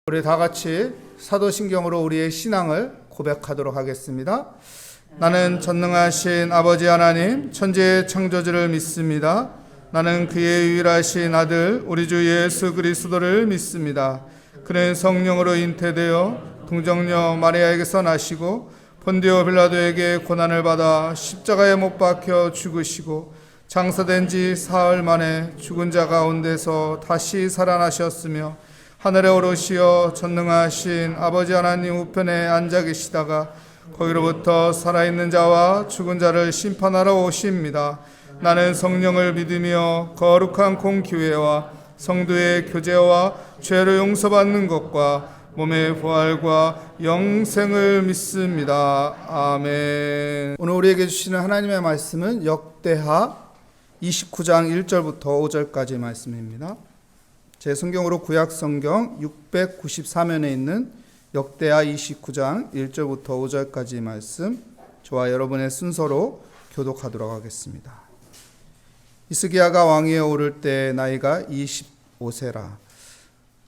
우리 다 같이 사도신경으로 우리의 신앙을 고백하도록 하겠습니다. 나는 전능하신 아버지 하나님 천지의 창조주를 믿습니다. 나는 그의 유일하신 아들 우리 주 예수 그리스도를 믿습니다. 그는 성령으로 잉태되어 동정녀 마리아에게서 나시고 본디오 빌라도에게 고난을 받아 십자가에 못 박혀 죽으시고 장사된 지 사흘 만에 죽은 자 가운데서 다시 살아나셨으며 하늘에 오르시어 전능하신 아버지 하나님 우편에 앉아 계시다가 거기로부터 살아있는 자와 죽은 자를 심판하러 오십니다. 나는 성령을 믿으며 거룩한 공교회와 성도의 교제와 죄를 용서받는 것과 몸의 부활과 영생을 믿습니다. 아멘. 오늘 우리에게 주시는 하나님의 말씀은 역대하 29장 1절부터 5절까지 말씀입니다. 제 성경으로 구약 성경 694면에 있는 역대하 29장 1절부터 5절까지 말씀, 저와 여러분의 순서로 교독하도록 하겠습니다. 히스기야가 왕위에 오를 때 나이가 25세라.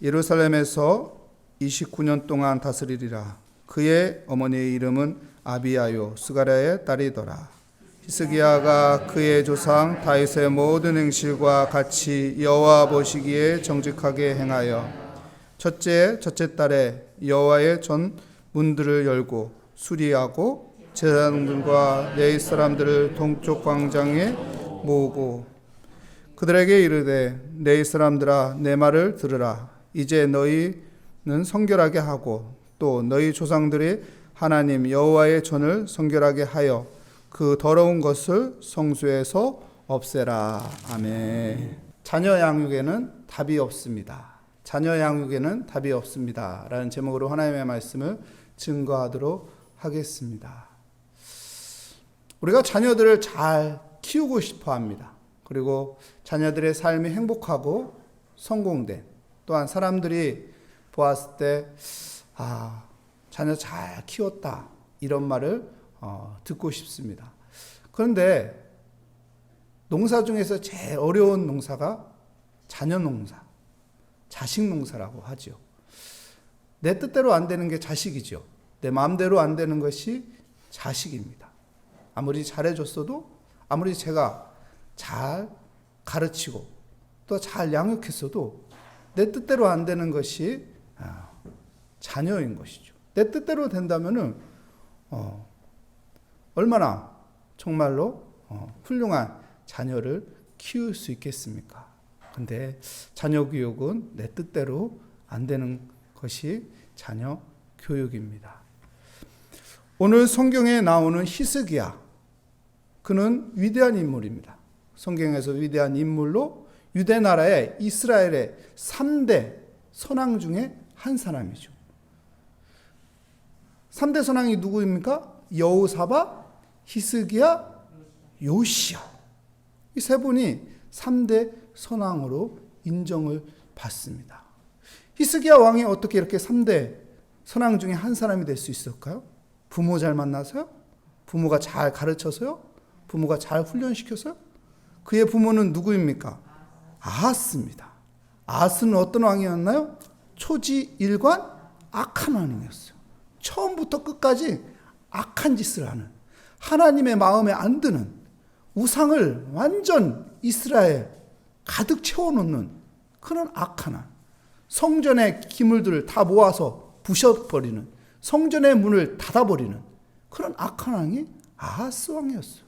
예루살렘에서 29년 동안 다스리리라. 그의 어머니의 이름은 아비야요 스가랴의 딸이더라. 히스기야가 그의 조상 다윗의 모든 행실과 같이 여호와 보시기에 정직하게 행하여 첫째 달에 여호와의 전 문들을 열고 수리하고 제사장들과 레위 사람들을 동쪽 광장에 모으고 그들에게 이르되 레위 사람들아 내 말을 들으라. 이제 너희는 성결하게 하고 또 너희 조상들이 하나님 여호와의 전을 성결하게 하여 그 더러운 것을 성소에서 없애라. 아멘. 자녀 양육에는 답이 없습니다. 자녀 양육에는 답이 없습니다. 라는 제목으로 하나님의 말씀을 증거하도록 하겠습니다. 우리가 자녀들을 잘 키우고 싶어 합니다. 그리고 자녀들의 삶이 행복하고 성공된, 또한 사람들이 보았을 때 자녀 잘 키웠다 이런 말을 듣고 싶습니다. 그런데 농사 중에서 제일 어려운 농사가 자녀 농사, 자식 농사라고 하죠. 내 뜻대로 안 되는 게 자식이죠. 내 마음대로 안 되는 것이 자식입니다. 아무리 잘해줬어도, 아무리 제가 잘 가르치고 또 잘 양육했어도 내 뜻대로 안 되는 것이 자녀인 것이죠. 내 뜻대로 된다면은 얼마나 정말로 훌륭한 자녀를 키울 수 있겠습니까? 근데 자녀 교육은 내 뜻대로 안 되는 것이 자녀 교육입니다. 오늘 성경에 나오는 히스기야, 그는 위대한 인물입니다. 성경에서 위대한 인물로 유대 나라의 이스라엘의 3대 선왕 중에 한 사람이죠. 3대 선왕이 누구입니까? 여호사밧, 히스기야, 요시야. 이 세 분이 3대 선왕으로 인정을 받습니다. 히스기야 왕이 어떻게 이렇게 3대 선왕 중에 한 사람이 될 수 있을까요? 부모 잘 만나서요? 부모가 잘 가르쳐서요? 부모가 잘 훈련시켜서요? 그의 부모는 누구입니까? 아하스입니다. 아하스는 어떤 왕이었나요? 초지일관 악한 왕이었어요. 처음부터 끝까지 악한 짓을 하는, 하나님의 마음에 안 드는, 우상을 완전 이스라엘 가득 채워놓는 그런 악한 왕. 성전의 기물들을 다 모아서 부셔버리는, 성전의 문을 닫아버리는 그런 악한 왕이 아하스 왕이었어요.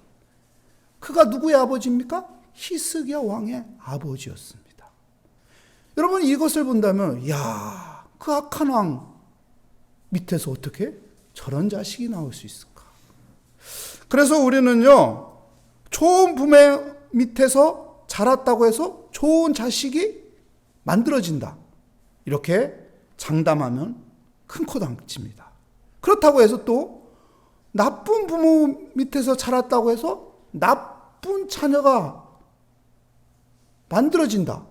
그가 누구의 아버지입니까? 히스기야 왕의 아버지였습니다. 여러분 이것을 본다면 그 악한 왕 밑에서 어떻게 저런 자식이 나올 수 있을까? 그래서 우리는요, 좋은 부모 밑에서 자랐다고 해서 좋은 자식이 만들어진다, 이렇게 장담하면 큰 코 다칩니다. 그렇다고 해서 또 나쁜 부모 밑에서 자랐다고 해서 나쁜 자녀가 만들어진다,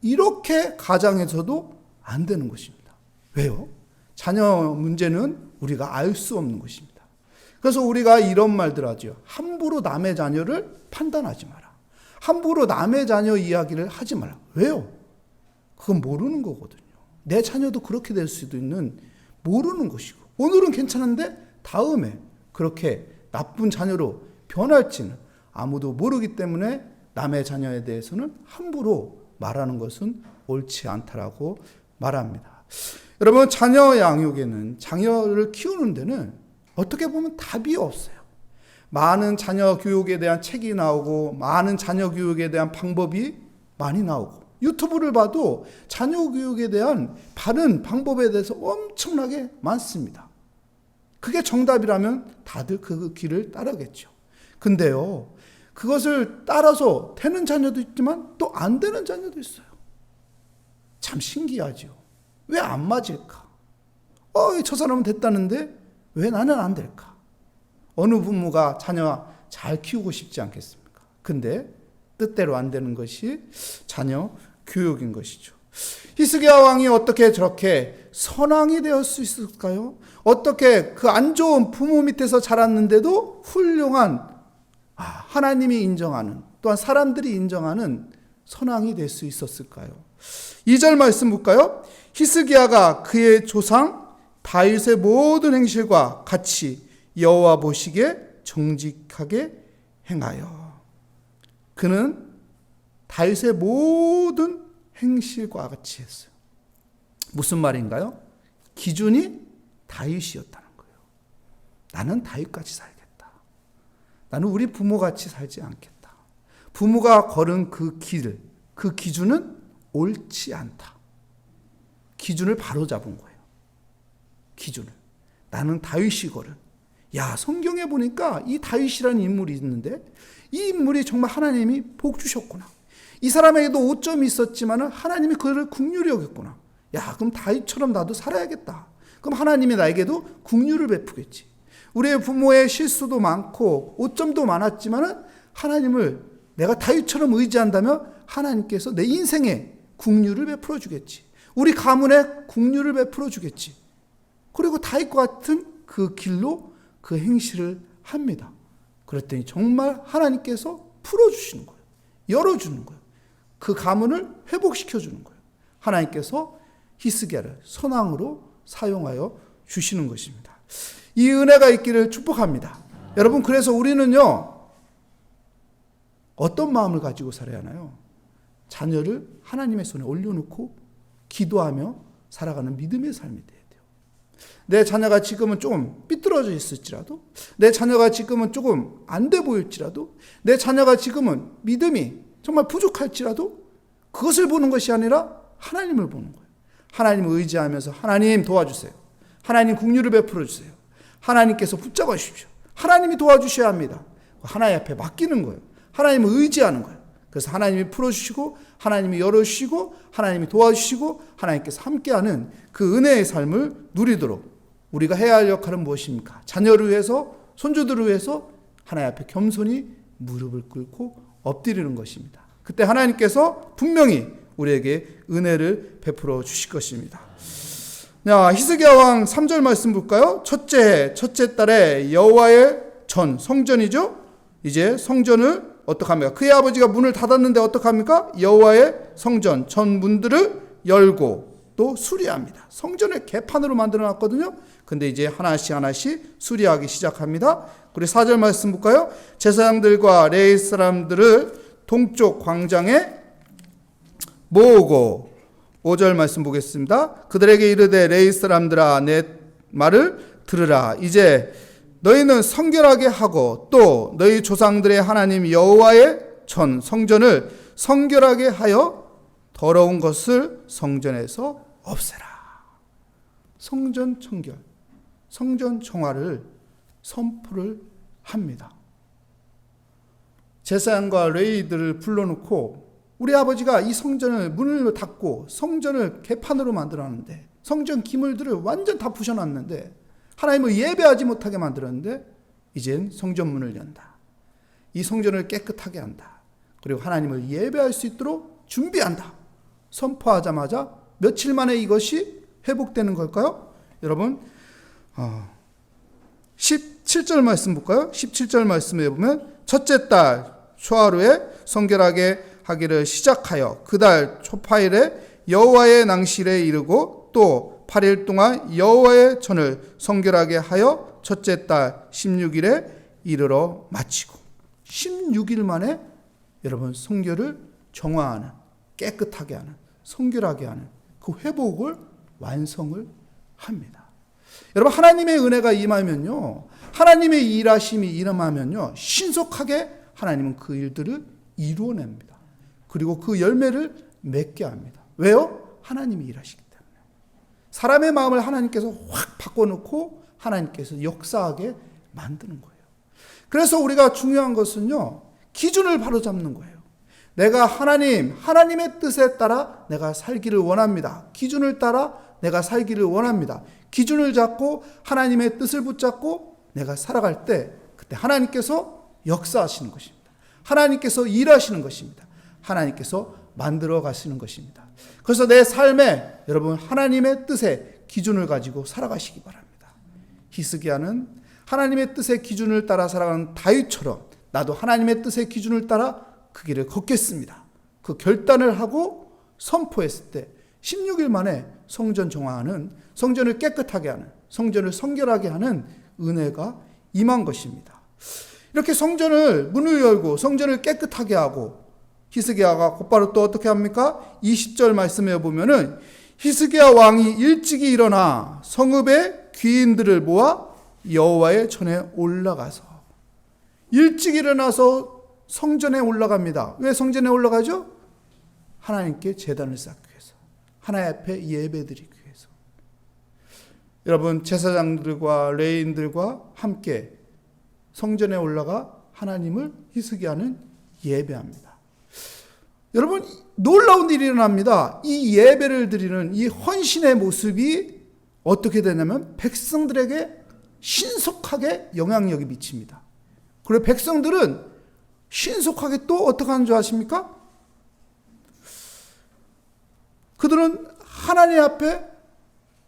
이렇게 가정에서도 안 되는 것입니다. 왜요? 자녀 문제는 우리가 알 수 없는 것입니다. 그래서 우리가 이런 말들 하죠. 함부로 남의 자녀를 판단하지 마라. 함부로 남의 자녀 이야기를 하지 마라. 왜요? 그건 모르는 거거든요. 내 자녀도 그렇게 될 수도 있는 모르는 것이고, 오늘은 괜찮은데 다음에 그렇게 나쁜 자녀로 변할지는 아무도 모르기 때문에 남의 자녀에 대해서는 함부로 말하는 것은 옳지 않다라고 말합니다. 여러분, 자녀 양육에는, 자녀를 키우는 데는 어떻게 보면 답이 없어요. 많은 자녀 교육에 대한 책이 나오고, 많은 자녀 교육에 대한 방법이 많이 나오고, 유튜브를 봐도 자녀 교육에 대한 바른 방법에 대해서 엄청나게 많습니다. 그게 정답이라면 다들 그 길을 따르겠죠. 근데요, 그것을 따라서 되는 자녀도 있지만 또 안 되는 자녀도 있어요. 참 신기하죠. 왜 안 맞을까? 저 사람은 됐다는데 왜 나는 안 될까? 어느 부모가 자녀 잘 키우고 싶지 않겠습니까? 근데 뜻대로 안 되는 것이 자녀 교육인 것이죠. 히스기야 왕이 어떻게 저렇게 선왕이 되었을 수 있을까요? 어떻게 그 안 좋은 부모 밑에서 자랐는데도 훌륭한 하나님이 인정하는, 또한 사람들이 인정하는 선왕이 될 수 있었을까요? 2절 말씀 볼까요? 히스기야가 그의 조상 다윗의 모든 행실과 같이 여호와 보시기에 정직하게 행하여. 그는 다윗의 모든 행실과 같이 했어요. 무슨 말인가요? 기준이 다윗이었다는 거예요. 나는 다윗같이 살겠다. 나는 우리 부모같이 살지 않겠다. 부모가 걸은 그 길, 그 기준은 옳지 않다. 기준을 바로잡은 거예요. 기준을. 나는 다윗이 걸은. 성경에 보니까 이 다윗이라는 인물이 있는데, 이 인물이 정말 하나님이 복 주셨구나. 이 사람에게도 오점이 있었지만 하나님이 그를 긍휼히 여겼구나. 그럼 다윗처럼 나도 살아야겠다. 그럼 하나님이 나에게도 긍휼을 베푸겠지. 우리의 부모의 실수도 많고 오점도 많았지만 하나님을 내가 다윗처럼 의지한다면 하나님께서 내 인생에 긍휼을 베풀어 주겠지. 우리 가문에 긍휼을 베풀어 주겠지. 그리고 다윗과 같은 그 길로 그 행실을 합니다. 그랬더니 정말 하나님께서 풀어주시는 거예요. 열어주는 거예요. 그 가문을 회복시켜주는 거예요. 하나님께서 히스기야를 선왕으로 사용하여 주시는 것입니다. 이 은혜가 있기를 축복합니다. 여러분, 그래서 우리는요, 어떤 마음을 가지고 살아야 하나요? 자녀를 하나님의 손에 올려놓고 기도하며 살아가는 믿음의 삶이 돼야 돼요. 내 자녀가 지금은 조금 삐뚤어져 있을지라도, 내 자녀가 지금은 조금 안 돼 보일지라도, 내 자녀가 지금은 믿음이 정말 부족할지라도 그것을 보는 것이 아니라 하나님을 보는 거예요. 하나님을 의지하면서 하나님 도와주세요. 하나님 긍휼을 베풀어 주세요. 하나님께서 붙잡아 주십시오. 하나님이 도와주셔야 합니다. 하나님 앞에 맡기는 거예요. 하나님을 의지하는 거예요. 그래서 하나님이 풀어주시고, 하나님이 열어주시고, 하나님이 도와주시고, 하나님께서 함께하는 그 은혜의 삶을 누리도록 우리가 해야 할 역할은 무엇입니까? 자녀를 위해서, 손주들을 위해서 하나님 앞에 겸손히 무릎을 꿇고 엎드리는 것입니다. 그때 하나님께서 분명히 우리에게 은혜를 베풀어 주실 것입니다. 히스기야 왕 3절 말씀 볼까요? 첫째 해, 첫째 달에 여호와의 전, 성전이죠. 이제 성전을 어떻게 합니까? 그의 아버지가 문을 닫았는데 어떻게 합니까? 여호와의 성전, 전 문들을 열고 또 수리합니다. 성전을 개판으로 만들어 놨거든요. 근데 이제 하나씩 하나씩 수리하기 시작합니다. 그리고 4절 말씀 볼까요? 제사장들과 레위 사람들을 동쪽 광장에 모으고, 5절 말씀 보겠습니다. 그들에게 이르되 레위 사람들아 내 말을 들으라. 이제 너희는 성결하게 하고 또 너희 조상들의 하나님 여호와의 전 성전을 성결하게 하여 더러운 것을 성전에서 없애라. 성전 청결, 성전 정화를 선포를 합니다. 제사장과 레위들을 불러놓고, 우리 아버지가 이 성전을 문을 닫고 성전을 개판으로 만들었는데, 성전 기물들을 완전 다 부셔놨는데, 하나님을 예배하지 못하게 만들었는데 이젠 성전 문을 연다. 이 성전을 깨끗하게 한다. 그리고 하나님을 예배할 수 있도록 준비한다. 선포하자마자 며칠 만에 이것이 회복되는 걸까요? 여러분, 17절 말씀 볼까요? 17절 말씀에 보면 첫째 달 초하루에 성결하게 하기를 시작하여 그 달 초파일에 여호와의 낭실에 이르고 또 8일 동안 여호와의 전을 성결하게 하여 첫째 달 16일에 이르러 마치고 16일 만에 여러분 성결을 정화하는, 깨끗하게 하는, 성결하게 하는 그 회복을 완성을 합니다. 여러분, 하나님의 은혜가 임하면요, 하나님의 일하심이 임하면요, 신속하게 하나님은 그 일들을 이루어냅니다. 그리고 그 열매를 맺게 합니다. 왜요? 하나님이 일하시기 때문에. 사람의 마음을 하나님께서 확 바꿔놓고 하나님께서 역사하게 만드는 거예요. 그래서 우리가 중요한 것은요, 기준을 바로잡는 거예요. 내가 하나님의 뜻에 따라 내가 살기를 원합니다. 기준을 따라 내가 살기를 원합니다. 기준을 잡고 하나님의 뜻을 붙잡고 내가 살아갈 때 그때 하나님께서 역사하시는 것입니다. 하나님께서 일하시는 것입니다. 하나님께서 만들어 가시는 것입니다. 그래서 내 삶에 여러분 하나님의 뜻의 기준을 가지고 살아가시기 바랍니다. 히스기야는 하나님의 뜻의 기준을 따라 살아가는 다윗처럼 나도 하나님의 뜻의 기준을 따라 그 길을 걷겠습니다. 그 결단을 하고 선포했을 때 16일 만에 성전 정화하는, 성전을 깨끗하게 하는, 성전을 성결하게 하는 은혜가 임한 것입니다. 이렇게 성전을 문을 열고 성전을 깨끗하게 하고 히스기야가 곧바로 또 어떻게 합니까? 20절 말씀에 보면은 히스기야 왕이 일찍이 일어나 성읍의 귀인들을 모아 여호와의 전에 올라가서, 일찍 일어나서 성전에 올라갑니다. 왜 성전에 올라가죠? 하나님께 제단을 쌓기 위해서, 하나님 앞에 예배드리기 위해서. 여러분, 제사장들과 레위인들과 함께 성전에 올라가 하나님을 히스기야는 예배합니다. 여러분, 놀라운 일이 일어납니다. 이 예배를 드리는 이 헌신의 모습이 어떻게 되냐면 백성들에게 신속하게 영향력이 미칩니다. 그리고 백성들은 신속하게 또 어떻게 하는 줄 아십니까? 그들은 하나님 앞에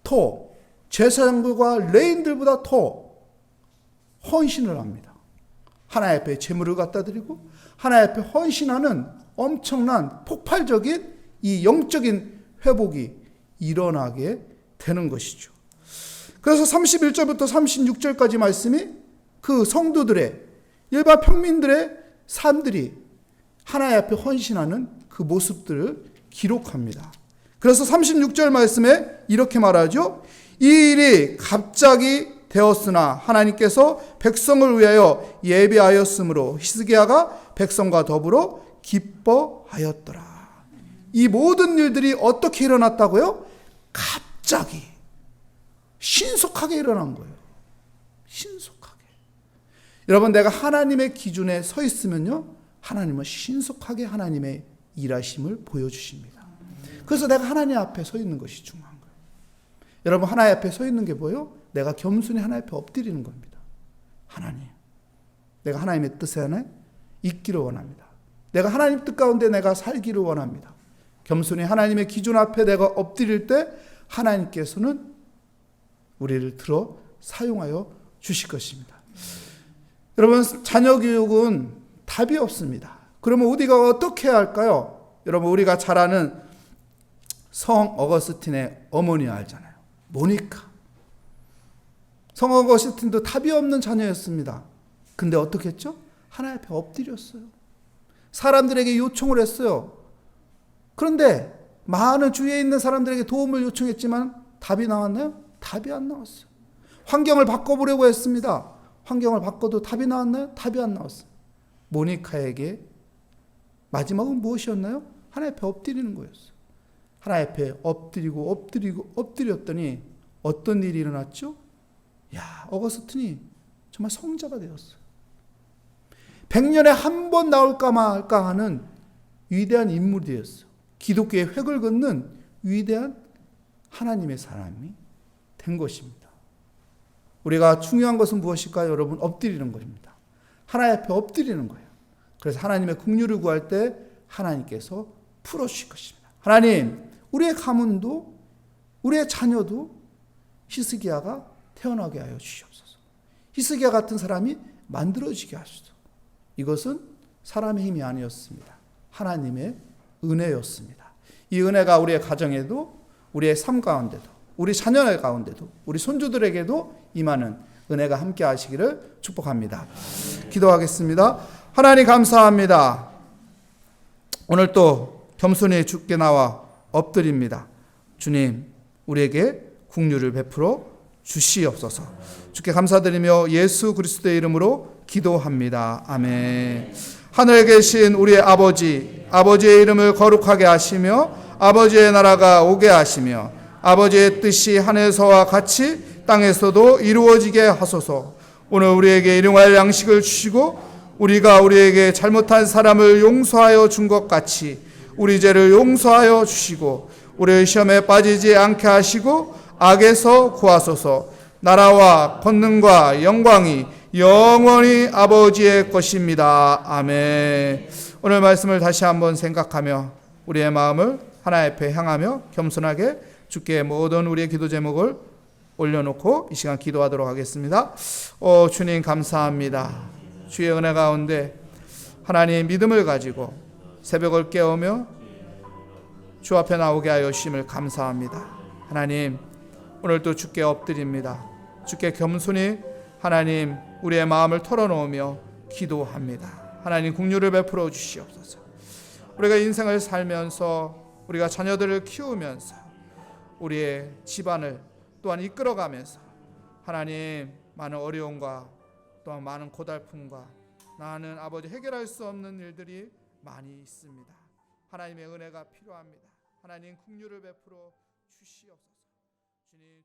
더 제사장들과 레인들보다 더 헌신을 합니다. 하나님 앞에 제물을 갖다 드리고 하나님 앞에 헌신하는 엄청난 폭발적인 이 영적인 회복이 일어나게 되는 것이죠. 그래서 31절부터 36절까지 말씀이 그 성도들의, 일반 평민들의 삶들이 하나님 앞에 헌신하는 그 모습들을 기록합니다. 그래서 36절 말씀에 이렇게 말하죠. 이 일이 갑자기 되었으나 하나님께서 백성을 위하여 예배하였으므로 히스기야가 백성과 더불어 기뻐하였더라. 이 모든 일들이 어떻게 일어났다고요? 갑자기 신속하게 일어난 거예요. 신속하게. 여러분, 내가 하나님의 기준에 서 있으면요, 하나님은 신속하게 하나님의 일하심을 보여주십니다. 그래서 내가 하나님 앞에 서 있는 것이 중요한 거예요. 여러분, 하나님 앞에 서 있는 게 뭐예요? 내가 겸손히 하나님 앞에 엎드리는 겁니다. 하나님, 내가 하나님의 뜻에 안에 있기를 원합니다. 내가 하나님 뜻 가운데 내가 살기를 원합니다. 겸손히 하나님의 기준 앞에 내가 엎드릴 때 하나님께서는 우리를 들어 사용하여 주실 것입니다. 여러분, 자녀 교육은 답이 없습니다. 그러면 우리가 어떻게 해야 할까요? 여러분, 우리가 잘 아는 성 어거스틴의 어머니 알잖아요. 모니카. 성 어거스틴도 답이 없는 자녀였습니다. 근데 어떻게 했죠? 하나님 앞에 엎드렸어요. 사람들에게 요청을 했어요. 그런데 많은 주위에 있는 사람들에게 도움을 요청했지만 답이 나왔나요? 답이 안 나왔어요. 환경을 바꿔보려고 했습니다. 환경을 바꿔도 답이 나왔나요? 답이 안 나왔어요. 모니카에게 마지막은 무엇이었나요? 하나님 앞에 엎드리는 거였어요. 하나님 앞에 엎드렸더니 어떤 일이 일어났죠? 어거스틴이 정말 성자가 되었어요. 100년에 한 번 나올까 말까 하는 위대한 인물이 되었어요. 기독교의 획을 긋는 위대한 하나님의 사람이 된 것입니다. 우리가 중요한 것은 무엇일까요? 여러분, 엎드리는 것입니다. 하나님 앞에 엎드리는 거예요. 그래서 하나님의 긍휼을 구할 때 하나님께서 풀어주실 것입니다. 하나님, 우리의 가문도 우리의 자녀도 히스기야가 태어나게 하여 주시옵소서. 히스기야 같은 사람이 만들어지게 하소서. 이것은 사람의 힘이 아니었습니다. 하나님의 은혜였습니다. 이 은혜가 우리의 가정에도, 우리의 삶 가운데도, 우리 자녀의 가운데도, 우리 손주들에게도 임하는 은혜가 함께 하시기를 축복합니다. 기도하겠습니다. 하나님 감사합니다. 오늘 또 겸손히 주께 나와 엎드립니다. 주님, 우리에게 긍휼을 베풀어 주시옵소서. 주께 감사드리며 예수 그리스도의 이름으로 기도합니다. 아멘. 하늘에 계신 우리의 아버지의 이름을 거룩하게 하시며 아버지의 나라가 오게 하시며 아버지의 뜻이 하늘에서와 같이 땅에서도 이루어지게 하소서. 오늘 우리에게 일용할 양식을 주시고 우리가 우리에게 잘못한 사람을 용서하여 준 것 같이 우리 죄를 용서하여 주시고 우리의 시험에 빠지지 않게 하시고 악에서 구하소서. 나라와 권능과 영광이 영원히 아버지의 것입니다. 아멘. 오늘 말씀을 다시 한번 생각하며 우리의 마음을 하나님 앞에 향하며 겸손하게 주께 모든 우리의 기도 제목을 올려놓고 이 시간 기도하도록 하겠습니다. 주님 감사합니다. 주의 은혜 가운데 하나님 믿음을 가지고 새벽을 깨우며 주 앞에 나오게 하여 주심을 감사합니다. 하나님 오늘도 주께 엎드립니다. 주께 겸손히 하나님 우리의 마음을 털어놓으며 기도합니다. 하나님 긍휼을 베풀어 주시옵소서. 우리가 인생을 살면서 우리가 자녀들을 키우면서 우리의 집안을 또한 이끌어가면서 하나님 많은 어려움과 또한 많은 고달픔과 나는 아버지 해결할 수 없는 일들이 많이 있습니다. 하나님의 은혜가 필요합니다. 하나님 긍휼을 베풀어 주시옵소서. 주님